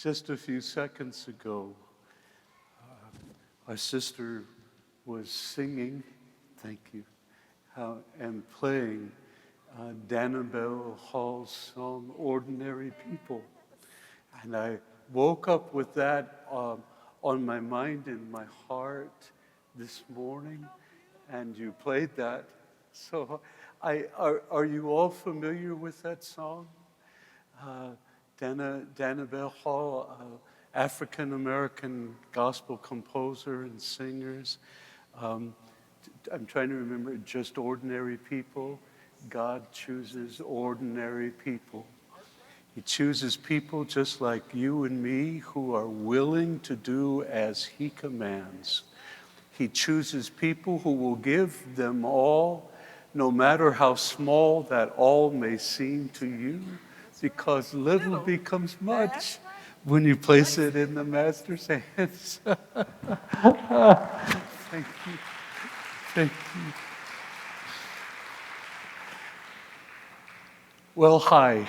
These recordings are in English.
Just a few seconds ago, our sister was singing, thank you, and playing Danabelle Hall's song, Ordinary People. And I woke up with that on my mind and my heart this morning, and you played that. So are you all familiar with that song? Danabelle Hall, African-American gospel composer and singers. I'm trying to remember, just ordinary people. God chooses ordinary people. He chooses people just like you and me who are willing to do as He commands. He chooses people who will give them all, no matter how small that all may seem to you, because little becomes much when you place it in the Master's hands. Thank you. Thank you. Well, hi.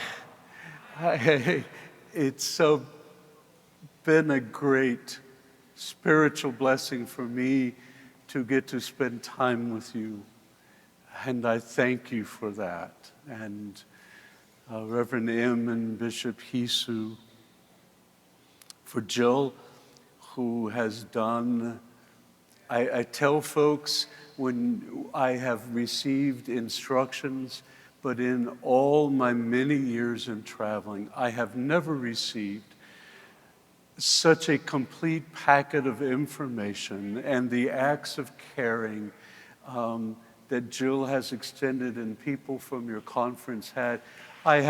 It's been a great spiritual blessing for me to get to spend time with you. And I thank you for that. And Reverend M. and Bishop Hisu, for Jill, who has done, I tell folks when I have received instructions, but in all my many years in traveling, I have never received such a complete packet of information and the acts of caring that Jill has extended and people from your conference had. I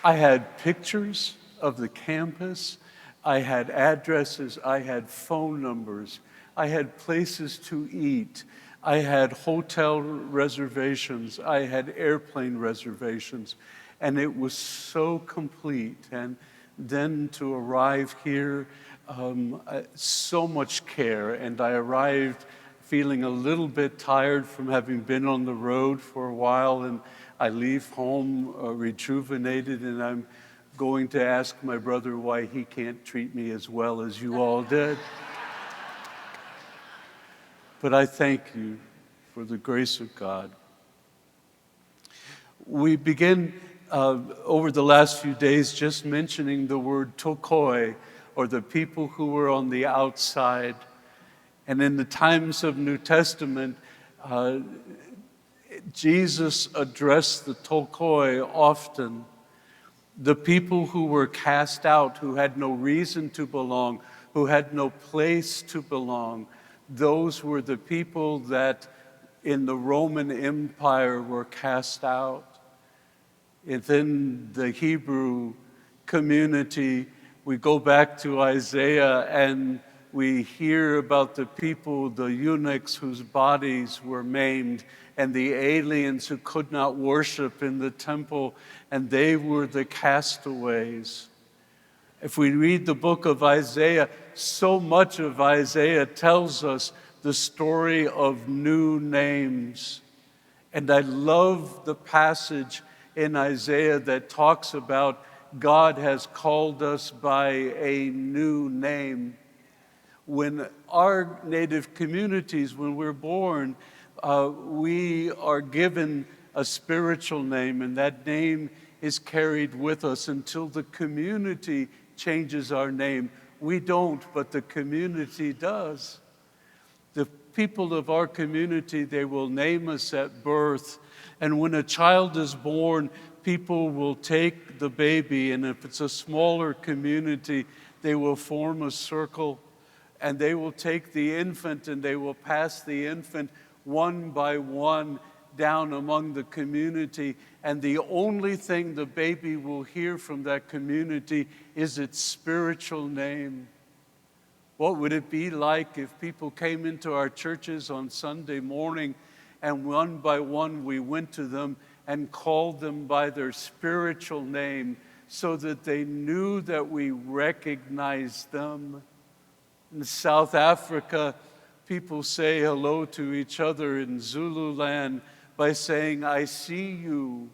had pictures of the campus, I had addresses, I had phone numbers, I had places to eat, I had hotel reservations, I had airplane reservations, and it was so complete. And then to arrive here, so much care, and I arrived feeling a little bit tired from having been on the road for a while, and I leave home rejuvenated, and I'm going to ask my brother why he can't treat me as well as you all did. But I thank you for the grace of God. We begin over the last few days just mentioning the word tokoi, or the people who were on the outside. And in the times of New Testament, Jesus addressed the tokoi often, the people who were cast out, who had no reason to belong, who had no place to belong. Those were the people that in the Roman Empire were cast out. Within the Hebrew community, we go back to Isaiah and we hear about the people, the eunuchs whose bodies were maimed, and the aliens who could not worship in the temple, and they were the castaways. If we read the book of Isaiah, so much of Isaiah tells us the story of new names. And I love the passage in Isaiah that talks about God has called us by a new name. When our native communities, when we're born, we are given a spiritual name, and that name is carried with us until the community changes our name. We don't, but the community does. The people of our community, they will name us at birth, and when a child is born, people will take the baby, and if it's a smaller community, they will form a circle, and they will take the infant and they will pass the infant one by one down among the community, and the only thing the baby will hear from that community is its spiritual name. What would it be like if people came into our churches on Sunday morning and one by one we went to them and called them by their spiritual name so that they knew that we recognized them? In South Africa, people say hello to each other in Zululand by saying, "I see you."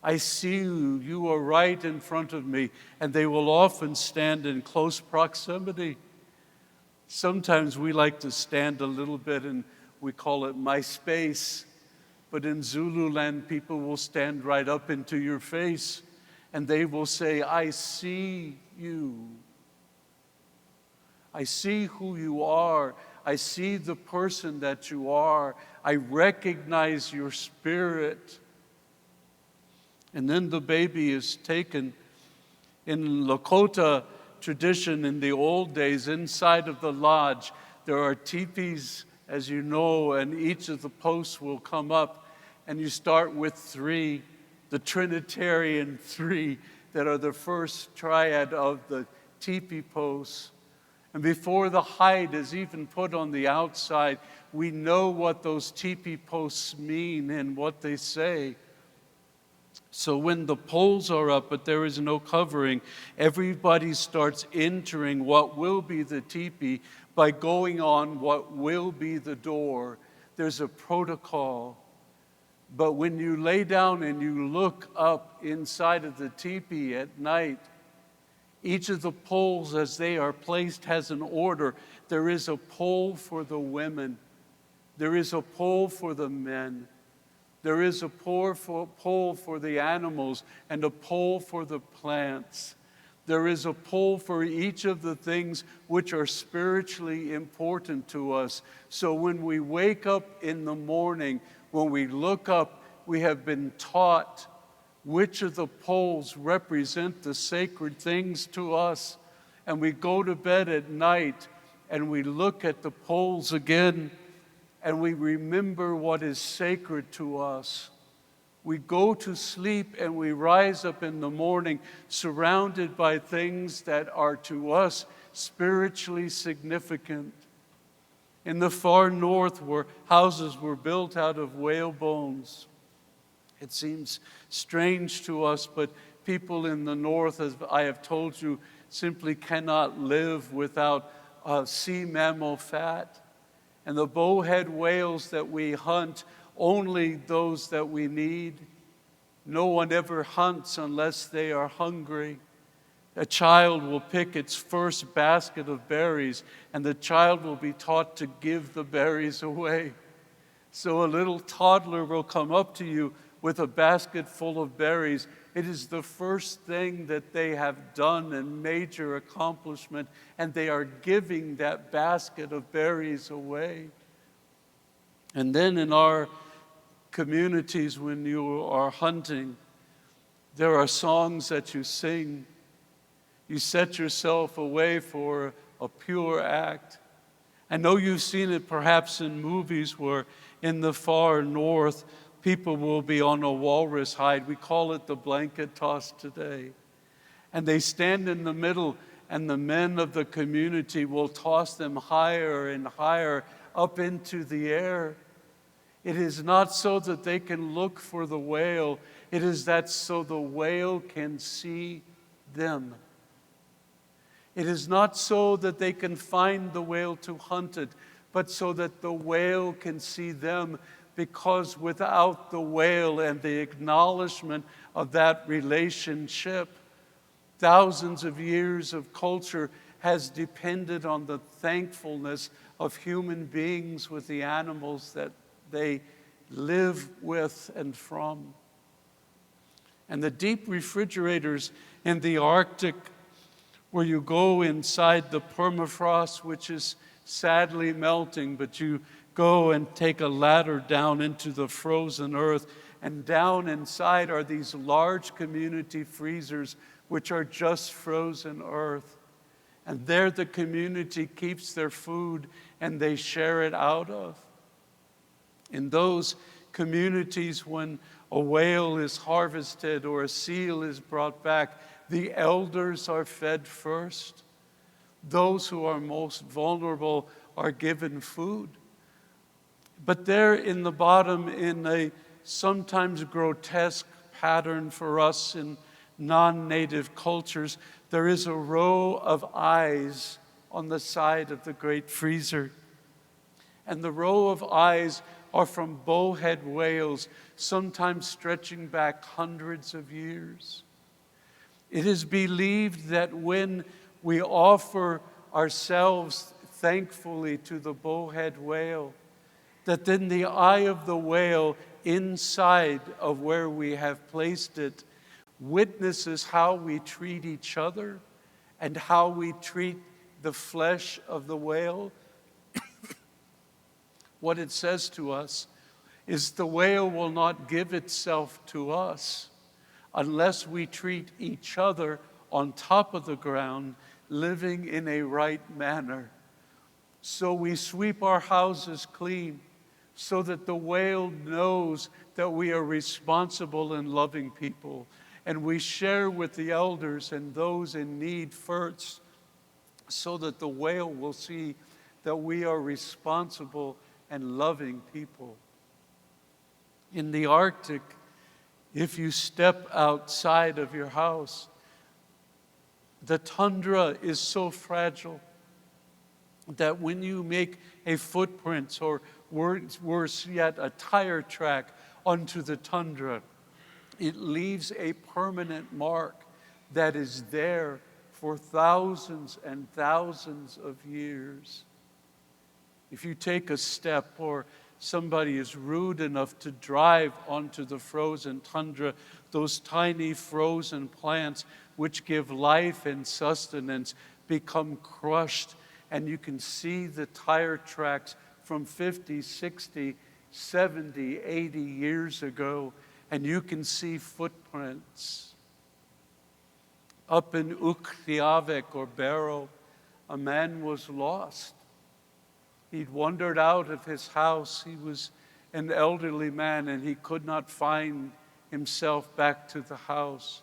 I see you. You are right in front of me. And they will often stand in close proximity. Sometimes we like to stand a little bit and we call it my space. But in Zululand, people will stand right up into your face and they will say, I see you. I see who you are. I see the person that you are. I recognize your spirit. And then the baby is taken. In Lakota tradition, in the old days, inside of the lodge, there are teepees, as you know, and each of the posts will come up. And you start with 3, the Trinitarian 3 that are the first triad of the teepee posts. And before the hide is even put on the outside, we know what those teepee posts mean and what they say. So when the poles are up, but there is no covering, everybody starts entering what will be the teepee by going on what will be the door. There's a protocol. But when you lay down and you look up inside of the teepee at night, each of the poles as they are placed has an order. There is a pole for the women. There is a pole for the men. There is a pole for the animals and a pole for the plants. There is a pole for each of the things which are spiritually important to us. So when we wake up in the morning, when we look up, we have been taught which of the poles represent the sacred things to us. And we go to bed at night and we look at the poles again and we remember what is sacred to us. We go to sleep and we rise up in the morning surrounded by things that are to us spiritually significant. In the far north, where houses were built out of whale bones, it seems strange to us, but people in the north, as I have told you, simply cannot live without sea mammal fat. And the bowhead whales that we hunt, only those that we need. No one ever hunts unless they are hungry. A child will pick its first basket of berries, and the child will be taught to give the berries away. So a little toddler will come up to you with a basket full of berries. It is the first thing that they have done, a major accomplishment, and they are giving that basket of berries away. And then in our communities, when you are hunting, there are songs that you sing. You set yourself away for a pure act. I know you've seen it perhaps in movies where in the far north, people will be on a walrus hide. We call it the blanket toss today. And they stand in the middle, and the men of the community will toss them higher and higher up into the air. It is not so that they can look for the whale. It is that so the whale can see them. It is not so that they can find the whale to hunt it, but so that the whale can see them, because without the whale and the acknowledgement of that relationship, thousands of years of culture has depended on the thankfulness of human beings with the animals that they live with and from. And the deep refrigerators in the Arctic, where you go inside the permafrost, which is sadly melting, but you go and take a ladder down into the frozen earth, and down inside are these large community freezers, which are just frozen earth. And there the community keeps their food and they share it out of. In those communities, when a whale is harvested or a seal is brought back, the elders are fed first. Those who are most vulnerable are given food. But there in the bottom, in a sometimes grotesque pattern for us in non-native cultures, there is a row of eyes on the side of the great freezer. And the row of eyes are from bowhead whales, sometimes stretching back hundreds of years. It is believed that when we offer ourselves thankfully to the bowhead whale, that then the eye of the whale inside of where we have placed it witnesses how we treat each other and how we treat the flesh of the whale. What it says to us is the whale will not give itself to us unless we treat each other on top of the ground, living in a right manner. So we sweep our houses clean so that the whale knows that we are responsible and loving people. And we share with the elders and those in need first so that the whale will see that we are responsible and loving people. In the Arctic, if you step outside of your house, the tundra is so fragile that when you make a footprint, or worse yet, a tire track onto the tundra, it leaves a permanent mark that is there for thousands and thousands of years. If you take a step or somebody is rude enough to drive onto the frozen tundra, those tiny frozen plants which give life and sustenance become crushed, and you can see the tire tracks from 50, 60, 70, 80 years ago, and you can see footprints. Up in Ukhiavik or Barrow, a man was lost. He'd wandered out of his house. He was an elderly man, and he could not find himself back to the house.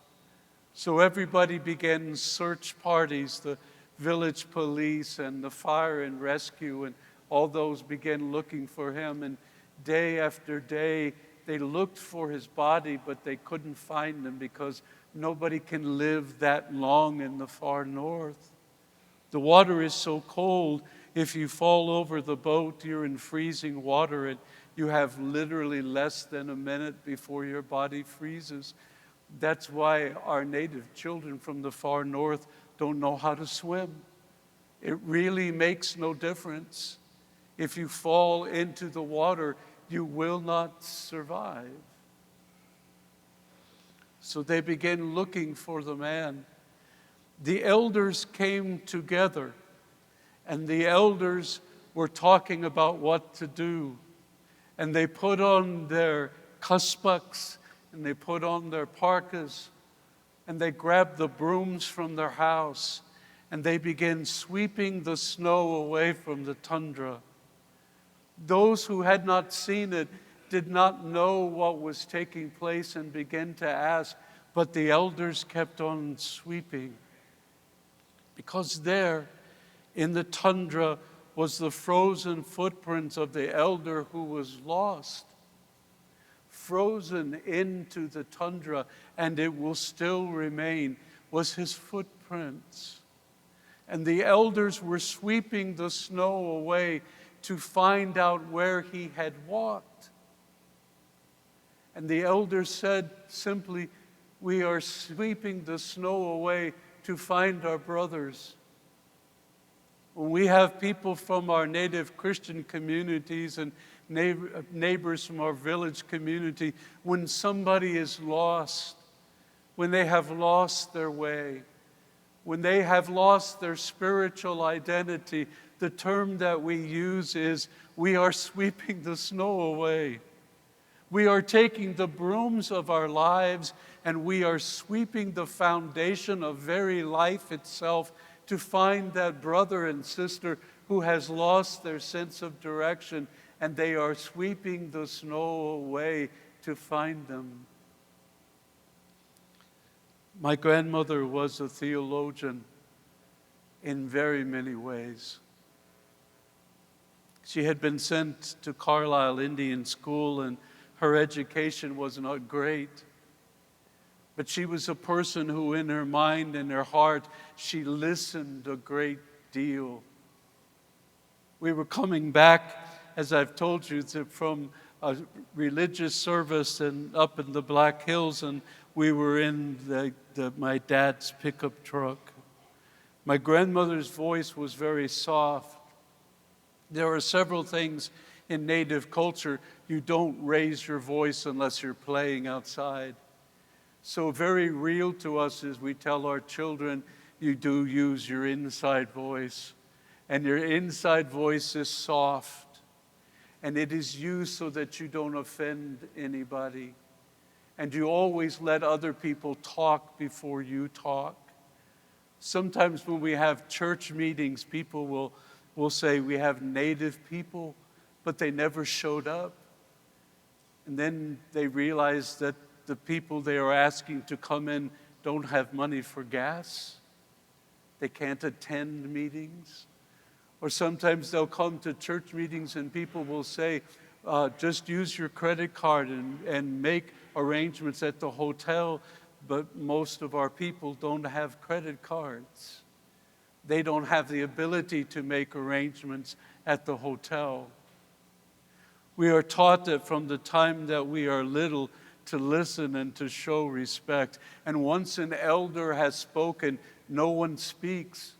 So everybody began search parties, the village police and the fire and rescue, and all those began looking for him. And day after day, they looked for his body, but they couldn't find him because nobody can live that long in the far north. The water is so cold, if you fall over the boat, you're in freezing water, and you have literally less than a minute before your body freezes. That's why our native children from the far north don't know how to swim. It really makes no difference. If you fall into the water, you will not survive. So they began looking for the man. The elders came together, and the elders were talking about what to do. And they put on their kuspaks, and they put on their parkas, and they grabbed the brooms from their house, and they began sweeping the snow away from the tundra. Those who had not seen it did not know what was taking place and began to ask, but the elders kept on sweeping. Because there in the tundra was the frozen footprints of the elder who was lost, frozen into the tundra, and it will still remain, was his footprints. And the elders were sweeping the snow away to find out where he had walked. And the elders said simply, "We are sweeping the snow away to find our brothers." When we have people from our native Christian communities and neighbors from our village community, when somebody is lost, when they have lost their way, when they have lost their spiritual identity, the term that we use is, we are sweeping the snow away. We are taking the brooms of our lives and we are sweeping the foundation of very life itself to find that brother and sister who has lost their sense of direction, and they are sweeping the snow away to find them. My grandmother was a theologian in very many ways. She had been sent to Carlisle Indian School, and her education was not great. But she was a person who, in her mind and her heart, she listened a great deal. We were coming back as I've told you, from a religious service and up in the Black Hills, and we were in my dad's pickup truck. My grandmother's voice was very soft. There are several things in Native culture. You don't raise your voice unless you're playing outside. So very real to us is we tell our children, you do use your inside voice. And your inside voice is soft. And it is used so that you don't offend anybody. And you always let other people talk before you talk. Sometimes when we have church meetings, people will say we have Native people, but they never showed up. And then they realize that the people they are asking to come in don't have money for gas. They can't attend meetings. Or sometimes they'll come to church meetings and people will say, just use your credit card and make arrangements at the hotel. But most of our people don't have credit cards. They don't have the ability to make arrangements at the hotel. We are taught that from the time that we are little to listen and to show respect. And once an elder has spoken, no one speaks,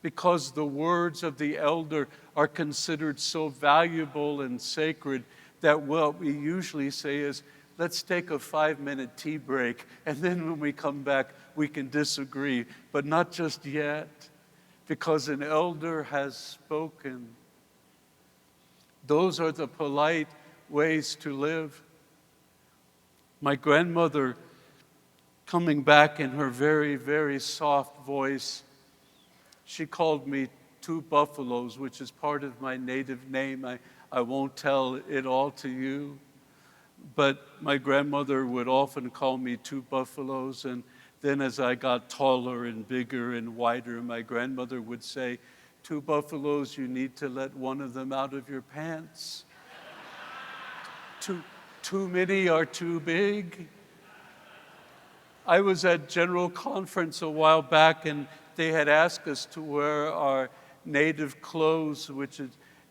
because the words of the elder are considered so valuable and sacred that what we usually say is, let's take a 5-minute tea break, and then when we come back, we can disagree, but not just yet, because an elder has spoken. Those are the polite ways to live. My grandmother, coming back in her very, very soft voice, she called me two buffaloes, which is part of my native name. I won't tell it all to you. But my grandmother would often call me two buffaloes. And then as I got taller and bigger and wider, my grandmother would say, two buffaloes, you need to let one of them out of your pants. Too many are too big. I was at General Conference a while back, and they had asked us to wear our native clothes,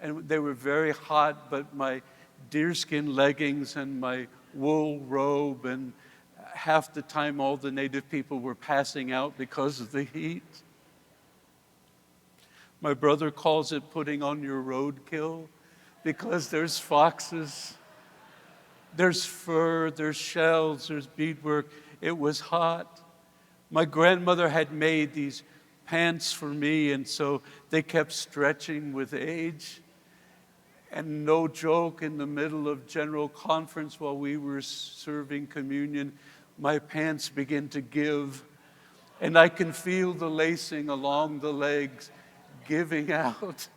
and they were very hot, but my deerskin leggings and my wool robe, and half the time all the native people were passing out because of the heat. My brother calls it putting on your roadkill, because there's foxes, there's fur, there's shells, there's beadwork. It was hot. My grandmother had made these pants for me, and so they kept stretching with age. And no joke, in the middle of General Conference while we were serving communion, my pants began to give, and I can feel the lacing along the legs giving out.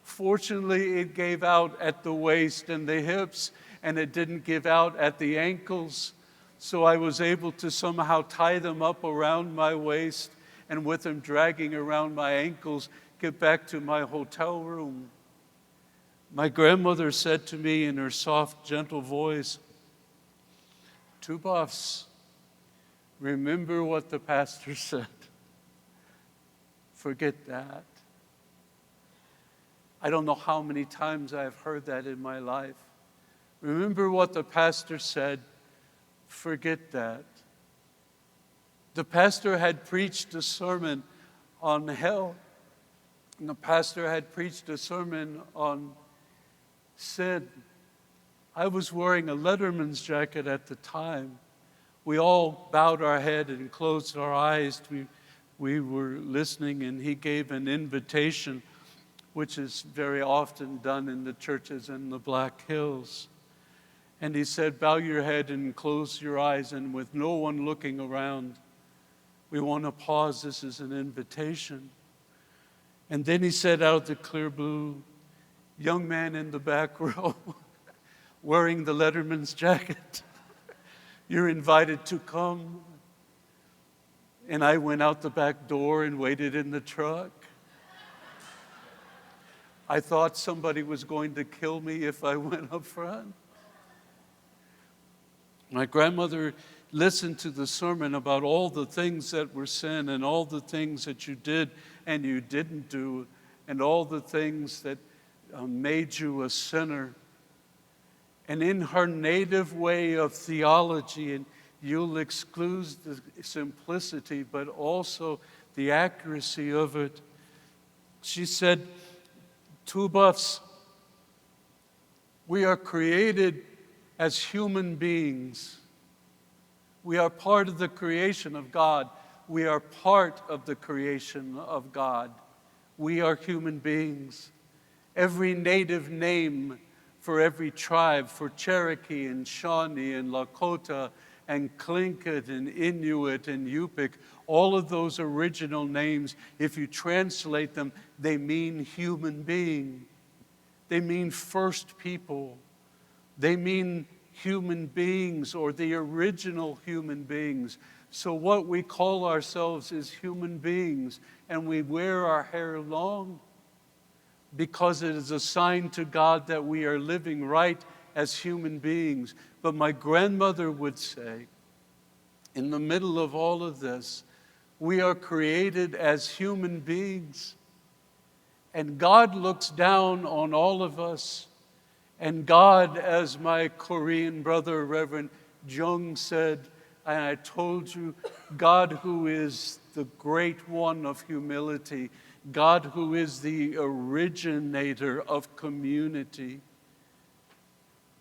Fortunately, it gave out at the waist and the hips, and it didn't give out at the ankles. So I was able to somehow tie them up around my waist, and with them dragging around my ankles, get back to my hotel room. My grandmother said to me in her soft, gentle voice, two buffs, remember what the pastor said. Forget that. I don't know how many times I've heard that in my life. Remember what the pastor said. Forget that. The pastor had preached a sermon on hell, and the pastor had preached a sermon on sin. I was wearing a letterman's jacket at the time. We all bowed our head and closed our eyes. We were listening, and he gave an invitation, which is very often done in the churches in the Black Hills. And he said, bow your head and close your eyes, and with no one looking around, we want to pause. This is an invitation. And then he said out of the clear blue, young man in the back row, wearing the letterman's jacket, you're invited to come. And I went out the back door and waited in the truck. I thought somebody was going to kill me if I went up front. My grandmother listened to the sermon about all the things that were sin and all the things that you did and you didn't do and all the things that made you a sinner. And in her native way of theology, and you'll excuse the simplicity, but also the accuracy of it, she said to us, we are created as human beings. We are part of the creation of God. We are part of the creation of God. We are human beings. Every native name for every tribe, for Cherokee and Shawnee and Lakota and Tlingit and Inuit and Yupik, all of those original names, if you translate them, they mean human being. They mean first people. They mean human beings, or the original human beings. So what we call ourselves is human beings, and we wear our hair long because it is a sign to God that we are living right as human beings. But my grandmother would say, in the middle of all of this, we are created as human beings. And God looks down on all of us. And God, as my Korean brother, Reverend Jung, said, and I told you, God who is the great one of humility, God who is the originator of community.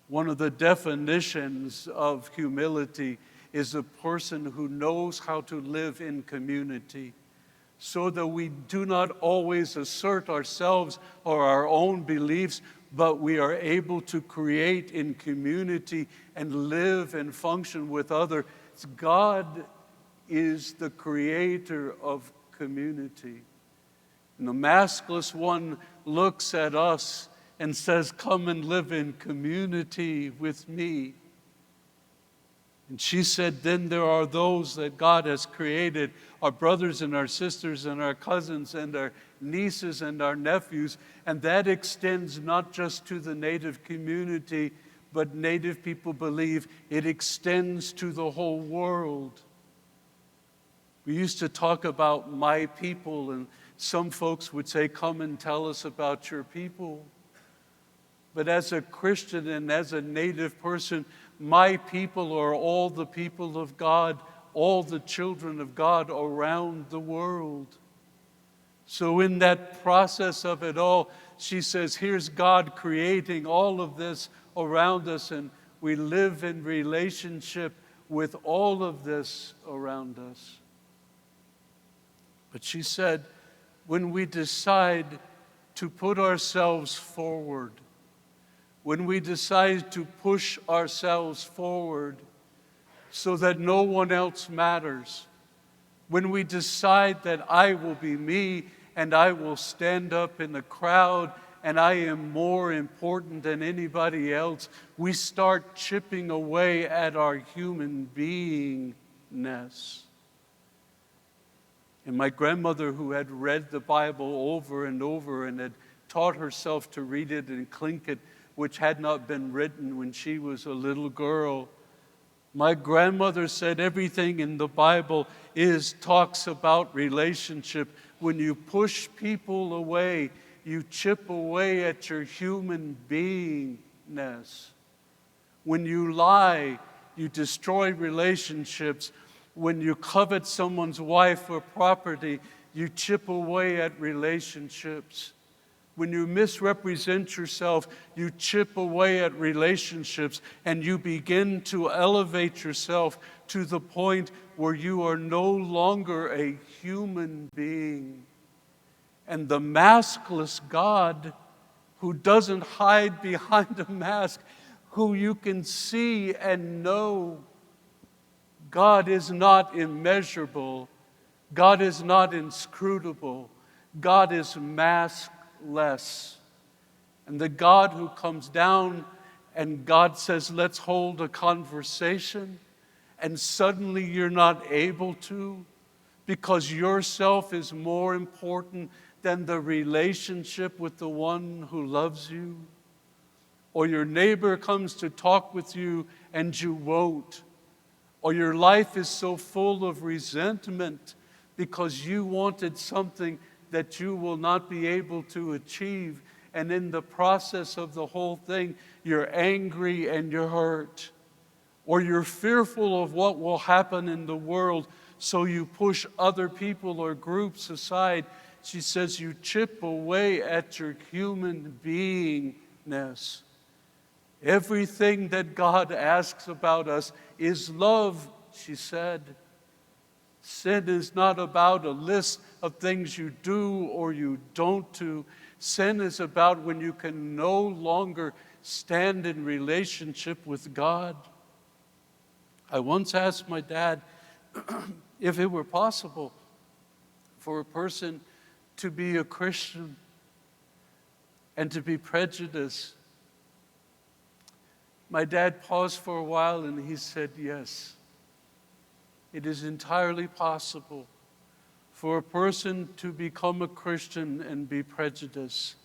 One of the definitions of humility is a person who knows how to live in community, so that we do not always assert ourselves or our own beliefs, but we are able to create in community and live and function with others. God is the creator of community. And the maskless one looks at us and says, come and live in community with me. And she said, then there are those that God has created, our brothers and our sisters and our cousins and our nieces and our nephews, and that extends not just to the Native community, but Native people believe it extends to the whole world. We used to talk about my people, and some folks would say, come and tell us about your people. But as a Christian and as a Native person, my people are all the people of God, all the children of God around the world. So in that process of it all, she says, here's God creating all of this around us, and we live in relationship with all of this around us. But she said, when we decide to put ourselves forward, when we decide to push ourselves forward so that no one else matters, when we decide that I will be me and I will stand up in the crowd and I am more important than anybody else, we start chipping away at our human beingness. And my grandmother, who had read the Bible over and over and had taught herself to read it in Tlingit, which had not been written when she was a little girl, my grandmother said everything in the Bible talks about relationship. When you push people away, you chip away at your human beingness. When you lie, you destroy relationships. When you covet someone's wife or property, you chip away at relationships. When you misrepresent yourself, you chip away at relationships, and you begin to elevate yourself to the point where you are no longer a human being. And the maskless God, who doesn't hide behind a mask, who you can see and know, God is not immeasurable. God is not inscrutable. God is maskless. And the God who comes down and God says, let's hold a conversation, and suddenly you're not able to because yourself is more important than the relationship with the one who loves you. Or your neighbor comes to talk with you and you won't. Or your life is so full of resentment because you wanted something that you will not be able to achieve. And in the process of the whole thing, you're angry and you're hurt. Or you're fearful of what will happen in the world, so you push other people or groups aside. She says you chip away at your human beingness. Everything that God asks about us is love, she said. Sin is not about a list of things you do or you don't do. Sin is about when you can no longer stand in relationship with God. I once asked my dad if it were possible for a person to be a Christian and to be prejudiced. My dad paused for a while and he said, yes, it is entirely possible for a person to become a Christian and be prejudiced,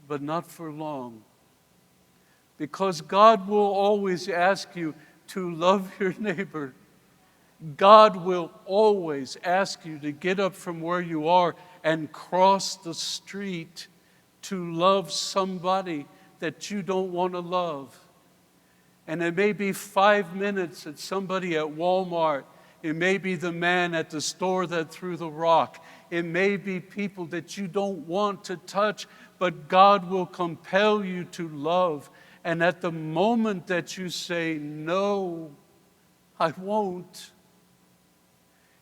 but not for long. Because God will always ask you to love your neighbor. God will always ask you to get up from where you are and cross the street to love somebody that you don't want to love. And it may be 5 minutes at somebody at Walmart. It may be the man at the store that threw the rock. It may be people that you don't want to touch, but God will compel you to love. And at the moment that you say, no, I won't,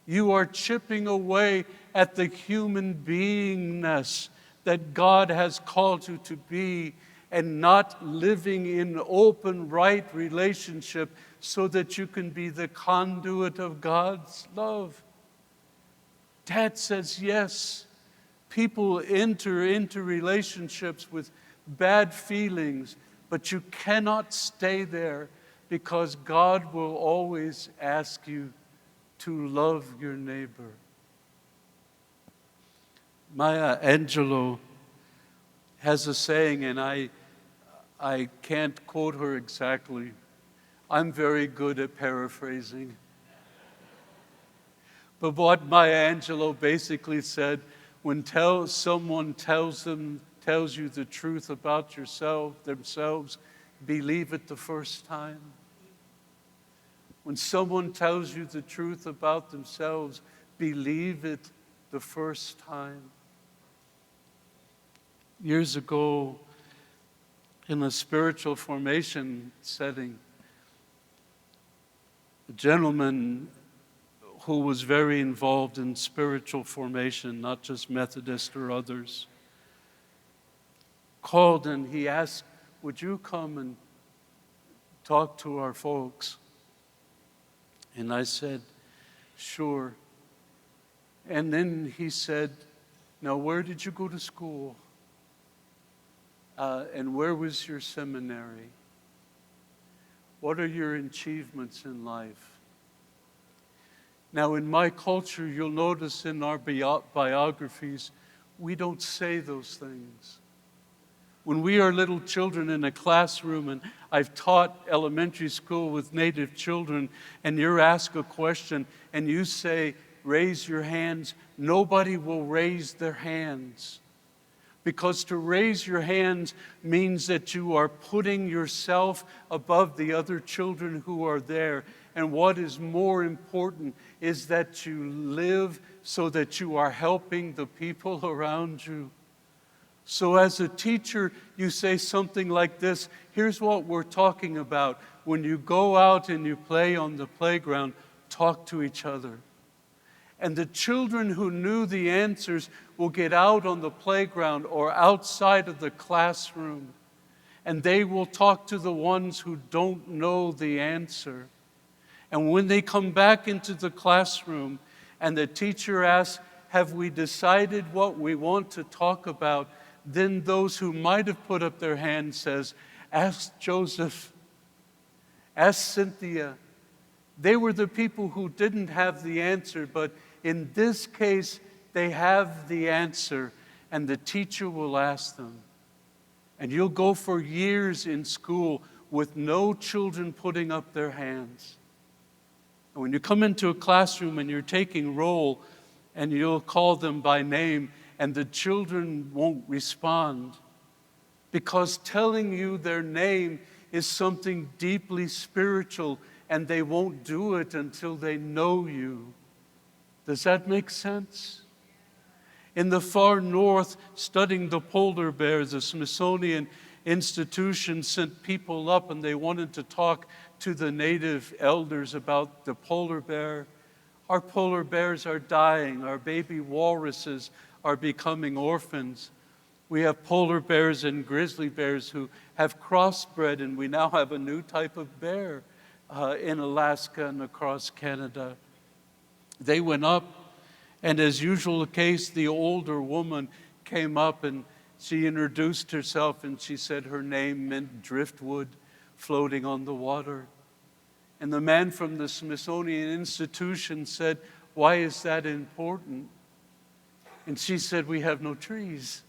you are chipping away at the human beingness that God has called you to be, and not living in open, right relationship so that you can be the conduit of God's love. Dad says, yes, people enter into relationships with bad feelings, but you cannot stay there, because God will always ask you to love your neighbor. Maya Angelou has a saying, and I can't quote her exactly. I'm very good at paraphrasing. But what Maya Angelou basically said, when someone tells you the truth about themselves, believe it the first time. When someone tells you the truth about themselves, believe it the first time. Years ago, in a spiritual formation setting, a gentleman who was very involved in spiritual formation, not just Methodist or others, called and he asked, would you come and talk to our folks? And I said, sure. And then he said, now where did you go to school? And where was your seminary? What are your achievements in life? Now, in my culture, you'll notice in our biographies, we don't say those things. When we are little children in a classroom, and I've taught elementary school with native children, and you're asked a question, and you say, raise your hands, nobody will raise their hands. Because to raise your hands means that you are putting yourself above the other children who are there. And what is more important is that you live so that you are helping the people around you. So as a teacher, you say something like this, here's what we're talking about. When you go out and you play on the playground, talk to each other. And the children who knew the answers will get out on the playground or outside of the classroom, and they will talk to the ones who don't know the answer. And when they come back into the classroom and the teacher asks, have we decided what we want to talk about? Then those who might have put up their hand says, ask Joseph, ask Cynthia. They were the people who didn't have the answer, but in this case, they have the answer, and the teacher will ask them. And you'll go for years in school with no children putting up their hands. And when you come into a classroom and you're taking roll, and you'll call them by name, and the children won't respond, because telling you their name is something deeply spiritual, and they won't do it until they know you. Does that make sense? In the far north, studying the polar bears, the Smithsonian Institution sent people up and they wanted to talk to the native elders about the polar bear. Our polar bears are dying. Our baby walruses are becoming orphans. We have polar bears and grizzly bears who have crossbred, and we now have a new type of bear in Alaska and across Canada. They went up, and as usual the case, the older woman came up and she introduced herself, and she said her name meant driftwood floating on the water. And the man from the Smithsonian Institution said, "Why is that important?" And she said, "We have no trees.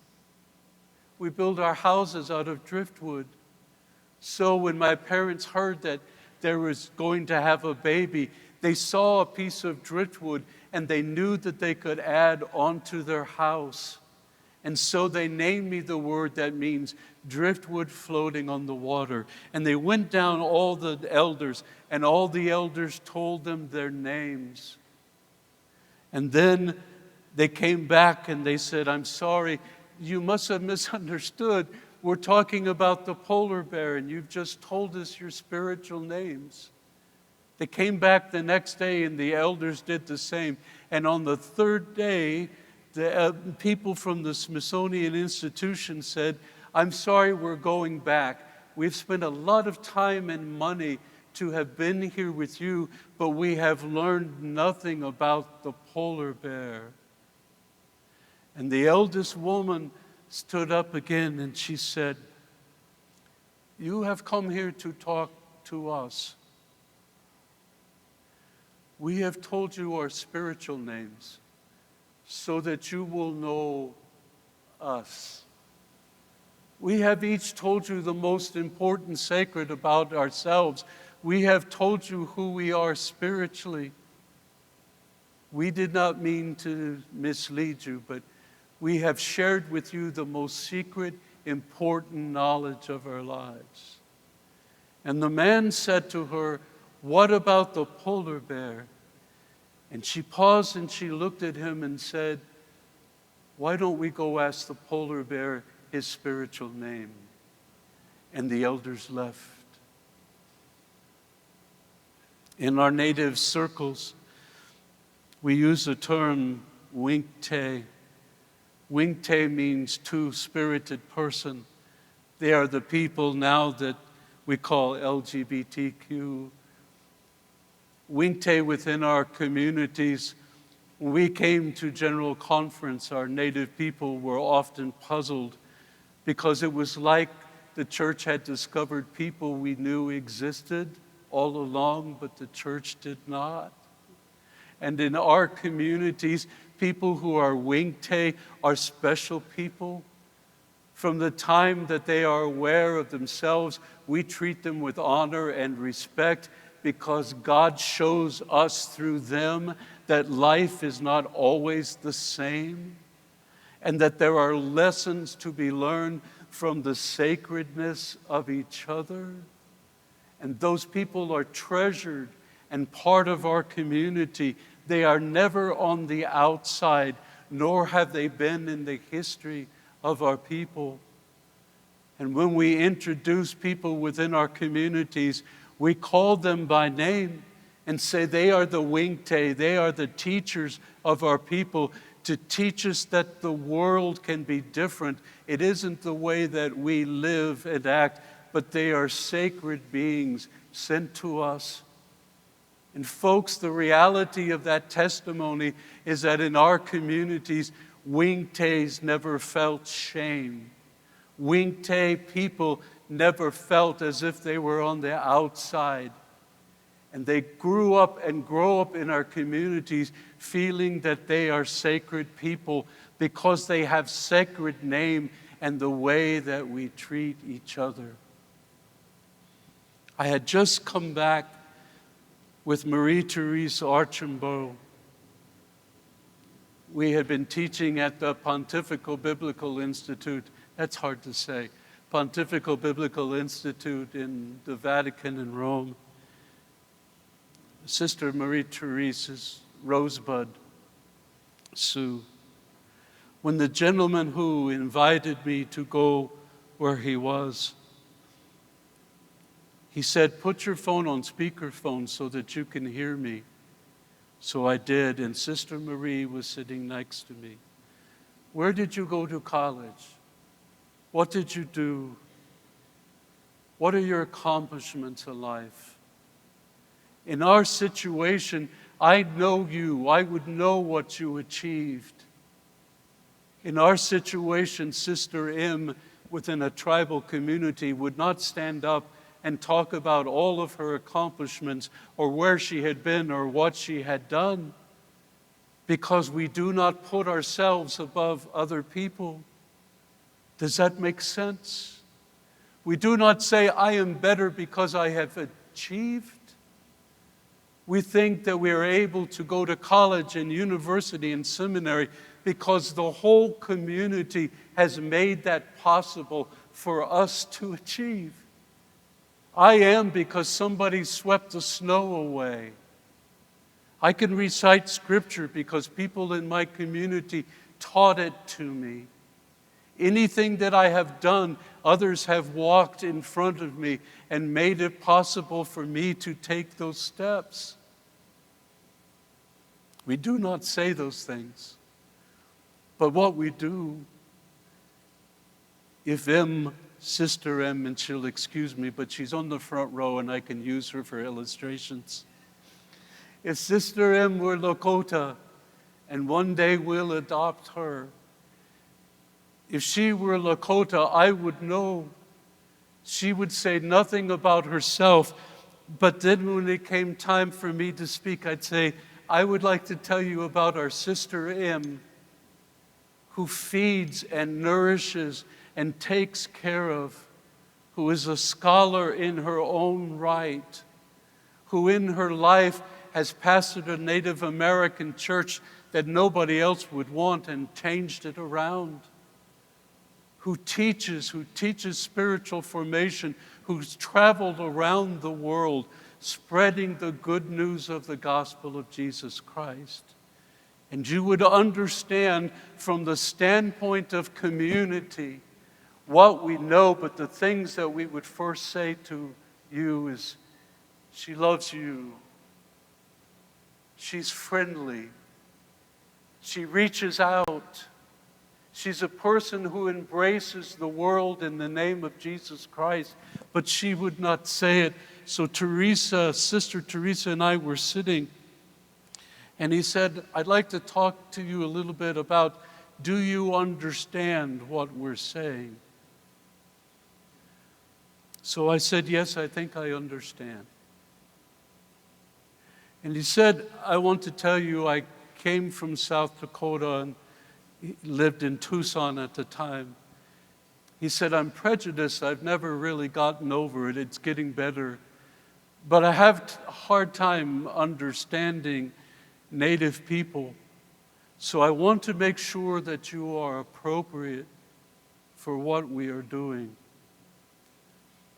We build our houses out of driftwood." So when my parents heard that there was going to have a baby, they saw a piece of driftwood and they knew that they could add onto their house. And so they named me the word that means driftwood floating on the water. And they went down, all the elders, and all the elders told them their names. And then they came back and they said, "I'm sorry, you must have misunderstood. We're talking about the polar bear, and you've just told us your spiritual names." They came back the next day, and the elders did the same. And on the third day, the people from the Smithsonian Institution said, "I'm sorry, we're going back. We've spent a lot of time and money to have been here with you, but we have learned nothing about the polar bear." And the eldest woman stood up again and she said, "You have come here to talk to us. We have told you our spiritual names so that you will know us. We have each told you the most important secret about ourselves. We have told you who we are spiritually. We did not mean to mislead you, but we have shared with you the most secret, important knowledge of our lives." And the man said to her, "What about the polar bear?" And she paused and she looked at him and said, "Why don't we go ask the polar bear his spiritual name?" And the elders left. In our native circles, we use the term winkte. Winkte means two-spirited person. They are the people now that we call LGBTQ. Winkte within our communities. When we came to General Conference, our native people were often puzzled because it was like the church had discovered people we knew existed all along, but the church did not. And in our communities, people who are winkte are special people. From the time that they are aware of themselves, we treat them with honor and respect because God shows us through them that life is not always the same and that there are lessons to be learned from the sacredness of each other. And those people are treasured and part of our community. They are never on the outside, nor have they been in the history of our people. And when we introduce people within our communities, we call them by name and say they are the winkte, they are the teachers of our people, to teach us that the world can be different. It isn't the way that we live and act, but they are sacred beings sent to us. And folks, the reality of that testimony is that in our communities, winktes never felt shame. Winkte people never felt as if they were on the outside. And they grew up and grow up in our communities feeling that they are sacred people because they have sacred name and the way that we treat each other. I had just come back with Marie-Therese Archambault. We had been teaching at the Pontifical Biblical Institute. That's hard to say. Pontifical Biblical Institute in the Vatican in Rome. Sister Marie Therese's Rosebud Sue. When the gentleman who invited me to go where he was, he said, "Put your phone on speakerphone so that you can hear me." So I did, and Sister Marie was sitting next to me. "Where did you go to college? What did you do? What are your accomplishments in life?" In our situation, I know you. I would know what you achieved. In our situation, Sister M, within a tribal community, would not stand up and talk about all of her accomplishments or where she had been or what she had done, because we do not put ourselves above other people. Does that make sense? We do not say, "I am better because I have achieved." We think that we are able to go to college and university and seminary because the whole community has made that possible for us to achieve. I am because somebody swept the snow away. I can recite scripture because people in my community taught it to me. Anything that I have done, others have walked in front of me and made it possible for me to take those steps. We do not say those things. But what we do, if Sister M, and she'll excuse me, but she's on the front row and I can use her for illustrations. If Sister M were Lakota, and one day we'll adopt her, if she were Lakota, I would know. She would say nothing about herself, but then when it came time for me to speak, I'd say, "I would like to tell you about our Sister M, who feeds and nourishes and takes care of, who is a scholar in her own right, who in her life has pastored a Native American church that nobody else would want and changed it around, who teaches spiritual formation, who's traveled around the world spreading the good news of the gospel of Jesus Christ." And you would understand from the standpoint of community what we know, but the things that we would first say to you is, "She loves you. She's friendly. She reaches out. She's a person who embraces the world in the name of Jesus Christ," but she would not say it. So Sister Teresa and I were sitting, and he said, "I'd like to talk to you a little bit about, do you understand what we're saying?" So I said, "Yes, I think I understand." And he said, "I want to tell you, I came from South Dakota and lived in Tucson at the time." He said, "I'm prejudiced. I've never really gotten over it. It's getting better. But I have a hard time understanding Native people. So I want to make sure that you are appropriate for what we are doing."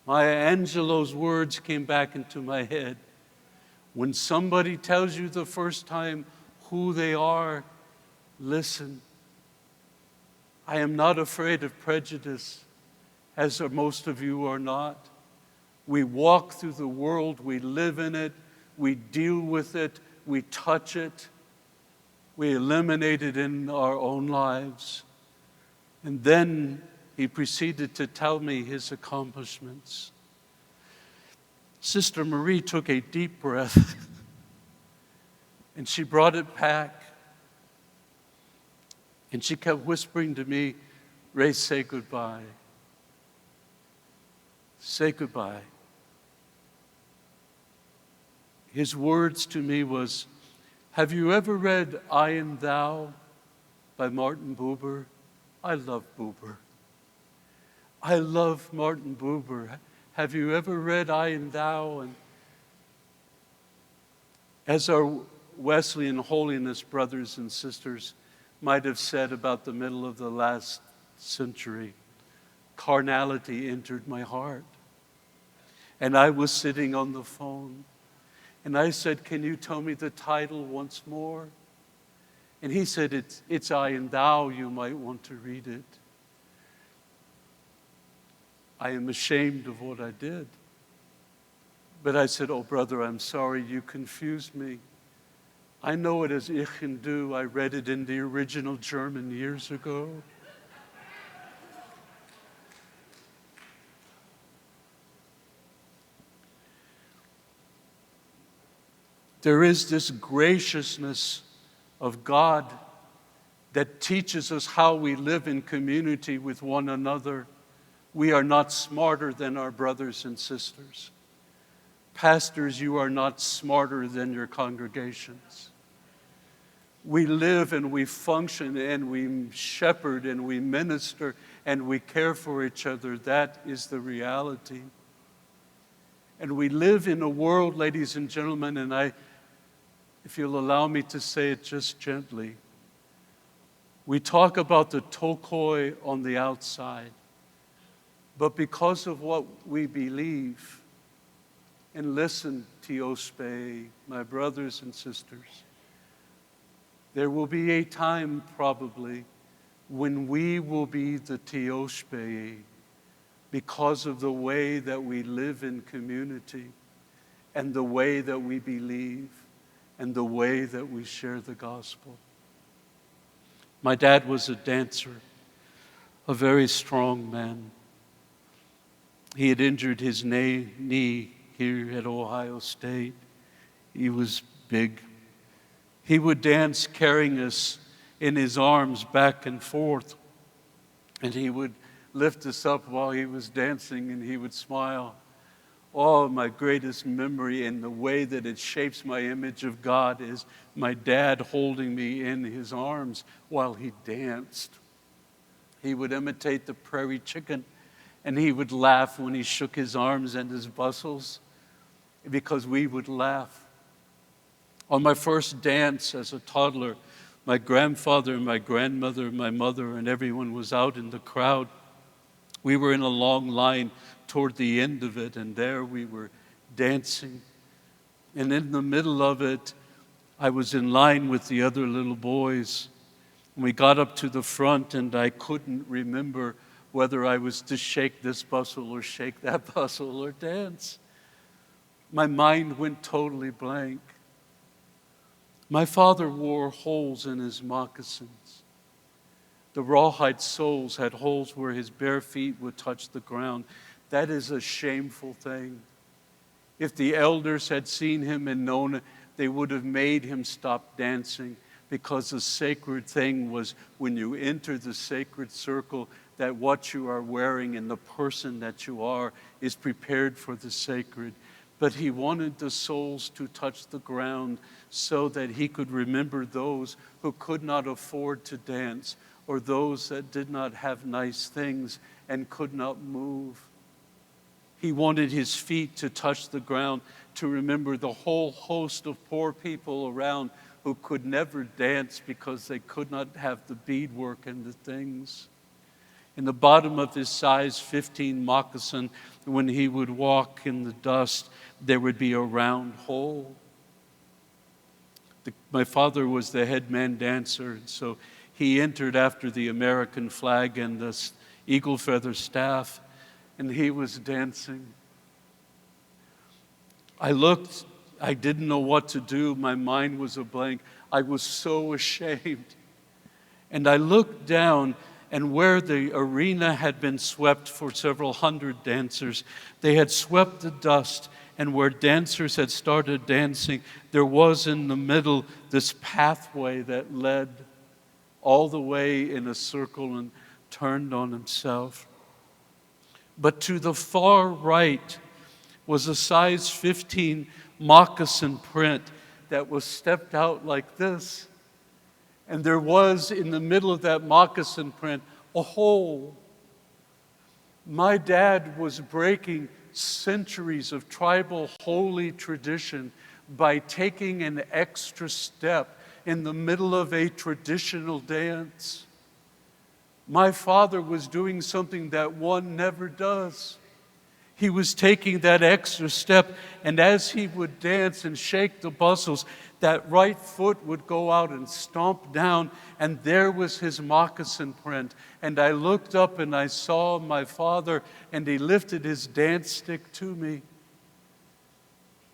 Maya Angelou's words came back into my head. When somebody tells you the first time who they are, listen. I am not afraid of prejudice, as most of you are not. We walk through the world, we live in it, we deal with it, we touch it, we eliminate it in our own lives. And then he proceeded to tell me his accomplishments. Sister Marie took a deep breath and she brought it back. And she kept whispering to me, "Ray, say goodbye. Say goodbye." His words to me was, "Have you ever read I and Thou by Martin Buber?" I love Buber. I love Martin Buber. Have you ever read I and Thou? And as our Wesleyan holiness brothers and sisters might have said about the middle of the last century, carnality entered my heart. And I was sitting on the phone. And I said, "Can you tell me the title once more?" And he said, it's I and Thou. You might want to read it. I am ashamed of what I did. But I said, "Oh, brother, I'm sorry, you confused me. I know it as Ich and Du. I read it in the original German years ago." There is this graciousness of God that teaches us how we live in community with one another. We are not smarter than our brothers and sisters. Pastors, you are not smarter than your congregations. We live and we function and we shepherd and we minister and we care for each other. That is the reality. And we live in a world, ladies and gentlemen, and if you'll allow me to say it just gently, we talk about the tokoi on the outside, but because of what we believe, and listen, Tiospe, my brothers and sisters, there will be a time probably when we will be the Tiospe because of the way that we live in community and the way that we believe and the way that we share the gospel. My dad was a dancer, a very strong man. He had injured his knee here at Ohio State. He was big. He would dance carrying us in his arms back and forth. And he would lift us up while he was dancing and he would smile. Oh, my greatest memory and the way that it shapes my image of God is my dad holding me in his arms while he danced. He would imitate the prairie chicken and he would laugh when he shook his arms and his bustles because we would laugh. On my first dance as a toddler, my grandfather, my grandmother, my mother, and everyone was out in the crowd. We were in a long line toward the end of it, and there we were dancing. And in the middle of it, I was in line with the other little boys. And we got up to the front, and I couldn't remember whether I was to shake this bustle or shake that bustle or dance. My mind went totally blank. My father wore holes in his moccasins. The rawhide soles had holes where his bare feet would touch the ground. That is a shameful thing. If the elders had seen him and known it, they would have made him stop dancing, because the sacred thing was when you enter the sacred circle, that what you are wearing and the person that you are is prepared for the sacred. But he wanted the soles to touch the ground so that he could remember those who could not afford to dance, or those that did not have nice things and could not move. He wanted his feet to touch the ground to remember the whole host of poor people around who could never dance because they could not have the beadwork and the things. In the bottom of his size 15 moccasin, when he would walk in the dust, there would be a round hole. My father was the head man dancer, and so he entered after the American flag and the eagle feather staff, and he was dancing. I looked, I didn't know what to do. My mind was a blank. I was so ashamed. And I looked down, and where the arena had been swept for several hundred dancers, they had swept the dust, and where dancers had started dancing, there was in the middle this pathway that led all the way in a circle and turned on himself. But to the far right was a size 15 moccasin print that was stepped out like this. And there was in the middle of that moccasin print a hole. My dad was breaking centuries of tribal holy tradition by taking an extra step in the middle of a traditional dance. My father was doing something that one never does. He was taking that extra step, and as he would dance and shake the bustles, that right foot would go out and stomp down, and there was his moccasin print. And I looked up and I saw my father, and he lifted his dance stick to me.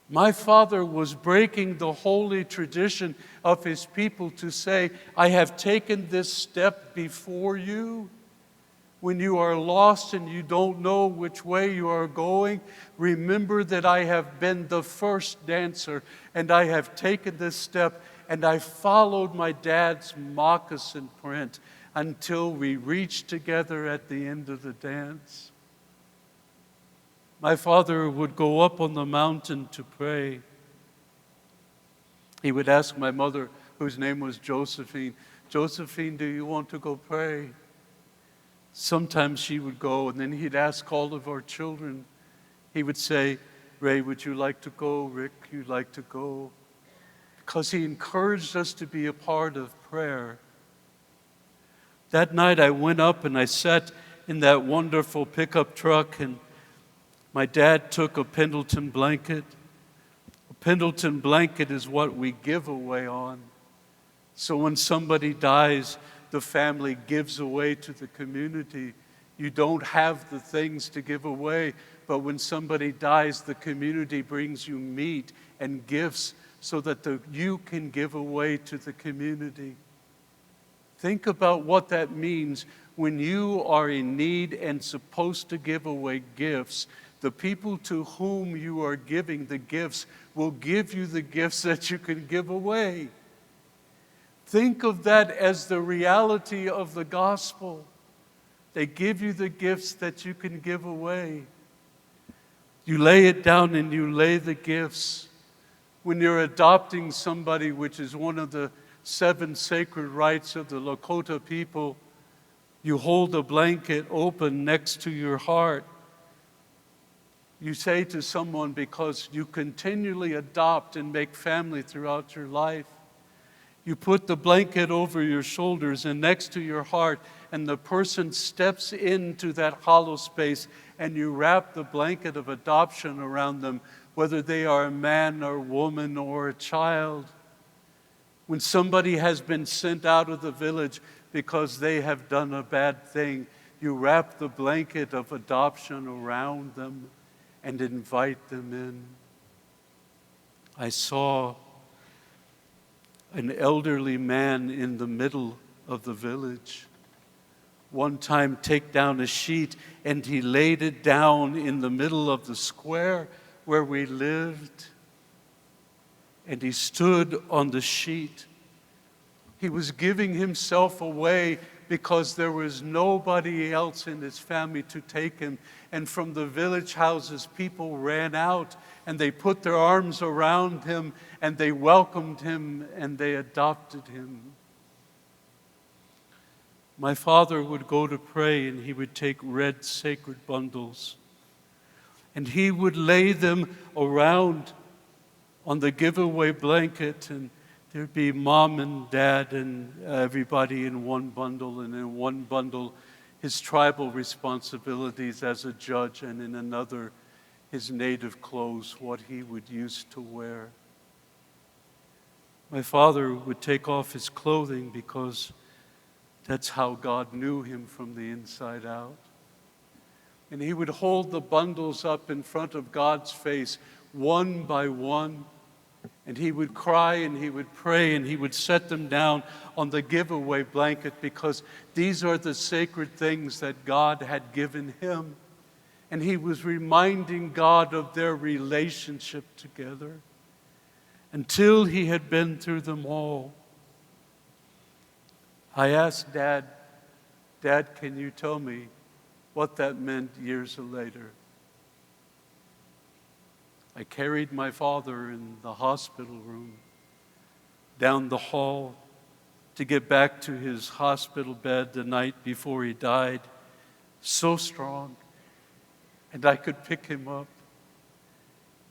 My father was breaking the holy tradition of his people to say, I have taken this step before you. When you are lost and you don't know which way you are going, remember that I have been the first dancer, and I have taken this step, and I followed my dad's moccasin print until we reached together at the end of the dance. My father would go up on the mountain to pray. He would ask my mother, whose name was Josephine, Josephine, do you want to go pray? Sometimes she would go, and then he'd ask all of our children. He would say, Ray, would you like to go? Rick, you'd like to go? Because he encouraged us to be a part of prayer. That night I went up and I sat in that wonderful pickup truck, and my dad took a Pendleton blanket. A Pendleton blanket is what we give away on. So when somebody dies, the family gives away to the community. You don't have the things to give away, but when somebody dies, the community brings you meat and gifts so that you can give away to the community. Think about what that means when you are in need and supposed to give away gifts. The people to whom you are giving the gifts will give you the gifts that you can give away. Think of that as the reality of the gospel. They give you the gifts that you can give away. You lay it down and you lay the gifts. When you're adopting somebody, which is one of the 7 sacred rites of the Lakota people, you hold a blanket open next to your heart. You say to someone, because you continually adopt and make family throughout your life, you put the blanket over your shoulders and next to your heart, and the person steps into that hollow space, and you wrap the blanket of adoption around them, whether they are a man or woman or a child. When somebody has been sent out of the village because they have done a bad thing, you wrap the blanket of adoption around them and invite them in. I saw an elderly man in the middle of the village one time take down a sheet, and he laid it down in the middle of the square where we lived, and he stood on the sheet. He was giving himself away because there was nobody else in his family to take him. And from the village houses, people ran out and they put their arms around him and they welcomed him and they adopted him. My father would go to pray and he would take red sacred bundles and he would lay them around on the giveaway blanket, and there'd be mom and dad and everybody in one bundle, and in one bundle his tribal responsibilities as a judge, and in another his native clothes, what he would use to wear. My father would take off his clothing because that's how God knew him from the inside out. And he would hold the bundles up in front of God's face one by one. And he would cry and he would pray and he would set them down on the giveaway blanket because these are the sacred things that God had given him. And he was reminding God of their relationship together until he had been through them all. I asked Dad, can you tell me what that meant years later? I carried my father in the hospital room down the hall to get back to his hospital bed the night before he died, so strong, and I could pick him up.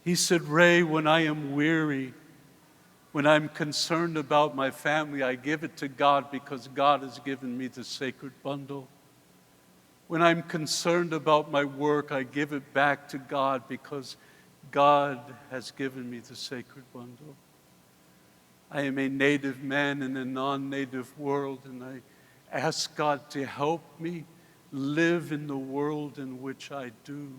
He said, Ray, when I am weary, When I'm concerned about my family, I give it to God because God has given me the sacred bundle. When I'm concerned about my work, I give it back to God because God has given me the sacred bundle. I am a native man in a non-native world, and I ask God to help me live in the world in which I do.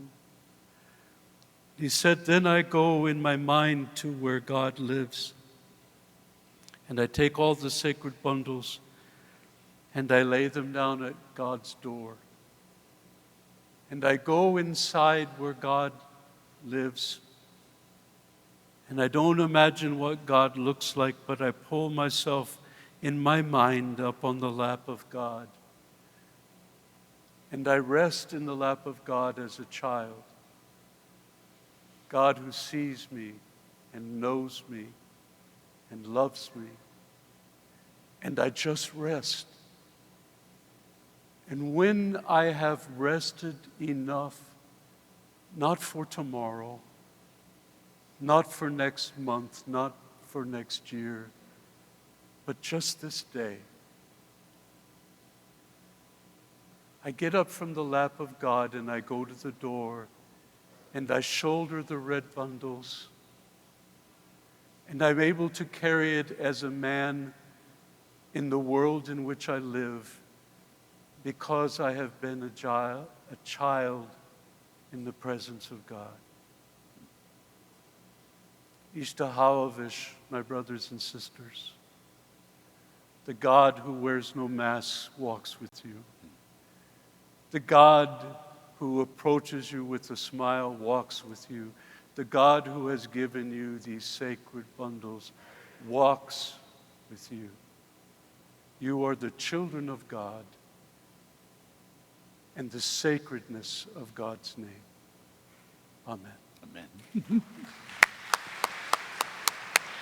He said, then I go in my mind to where God lives. And I take all the sacred bundles and I lay them down at God's door. And I go inside where God lives. And I don't imagine what God looks like, but I pull myself in my mind up on the lap of God. And I rest in the lap of God as a child. God who sees me and knows me and loves me. And I just rest. And when I have rested enough, not for tomorrow, not for next month, not for next year, but just this day, I get up from the lap of God and I go to the door and I shoulder the red bundles. And I'm able to carry it as a man in the world in which I live because I have been a child in the presence of God. Ishtahavish, my brothers and sisters. The God who wears no mask walks with you. The God who approaches you with a smile walks with you. The God who has given you these sacred bundles walks with you. You are the children of God and the sacredness of God's name. Amen. Amen.